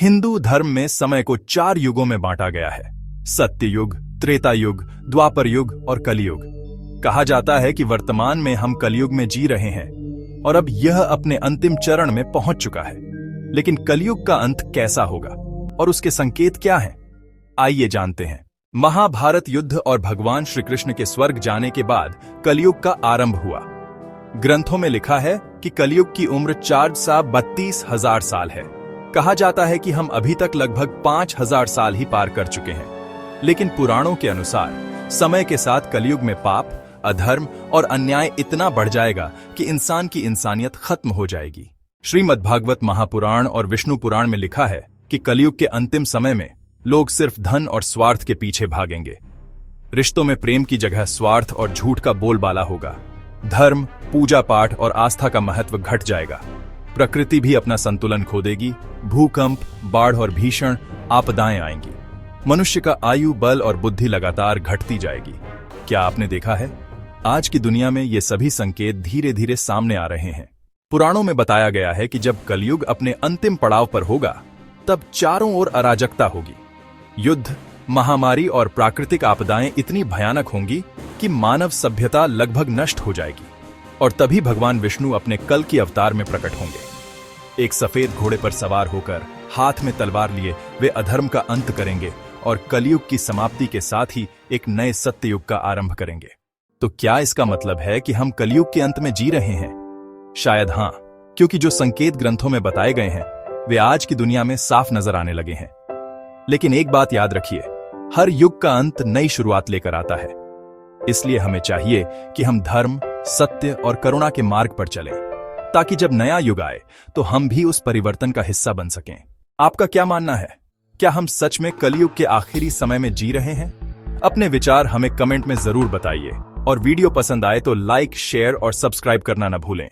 हिंदू धर्म में समय को 4 युगों में बांटा गया है। सत्य युग, त्रेता युग, द्वापर युग और कलयुग। कहा जाता है कि वर्तमान में हम कलयुग में जी रहे हैं और अब यह अपने अंतिम चरण में पहुंच चुका है। लेकिन कलयुग का अंत कैसा होगा और उसके संकेत क्या हैं? आइए जानते हैं। महाभारत युद्ध और भगवान श्री कृष्ण के स्वर्ग जाने के बाद कलयुग का आरंभ हुआ। ग्रंथों में लिखा है कि कलयुग की उम्र 4,32,000 साल है। कहा जाता है कि हम अभी तक लगभग 5,000 साल ही पार कर चुके हैं। लेकिन पुराणों के अनुसार समय के साथ कलयुग में पाप, अधर्म और अन्याय इतना बढ़ जाएगा कि इंसान की इंसानियत खत्म हो जाएगी। श्रीमद्भागवत महापुराण और विष्णु पुराण में लिखा है कि कलयुग के अंतिम समय में लोग सिर्फ धन और स्वार्थ के पीछे भागेंगे। रिश्तों में प्रेम की जगह स्वार्थ और झूठ का बोलबाला होगा। धर्म, पूजा पाठ और आस्था का महत्व घट जाएगा। प्रकृति भी अपना संतुलन खो देगी। भूकंप, बाढ़ और भीषण आपदाएं आएंगी। मनुष्य का आयु, बल और बुद्धि लगातार घटती जाएगी। क्या आपने देखा है? आज की दुनिया में ये सभी संकेत धीरे धीरे सामने आ रहे हैं। पुराणों में बताया गया है कि जब कलयुग अपने अंतिम पड़ाव पर होगा, तब चारों ओर अराजकता होगी। युद्ध, महामारी और प्राकृतिक आपदाएं इतनी भयानक होंगी कि मानव सभ्यता लगभग नष्ट हो जाएगी। और तभी भगवान विष्णु अपने कल की अवतार में प्रकट होंगे। एक सफेद घोड़े पर सवार होकर, हाथ में तलवार लिए वे अधर्म का अंत करेंगे और कलयुग की समाप्ति के साथ ही एक नए सत्य युग का आरंभ करेंगे। तो क्या इसका मतलब है कि हम कलयुग के अंत में जी रहे हैं? शायद हां, क्योंकि जो संकेत ग्रंथों में बताए गए हैं वे आज की दुनिया में साफ नजर आने लगे हैं। लेकिन एक बात याद रखिए, हर युग का अंत नई शुरुआत लेकर आता है। इसलिए हमें चाहिए कि हम धर्म, सत्य और करुणा के मार्ग पर चलें, ताकि जब नया युग आए तो हम भी उस परिवर्तन का हिस्सा बन सकें। आपका क्या मानना है? क्या हम सच में कलयुग के आखिरी समय में जी रहे हैं? अपने विचार हमें कमेंट में जरूर बताइए और वीडियो पसंद आए तो लाइक, शेयर और सब्सक्राइब करना न भूलें।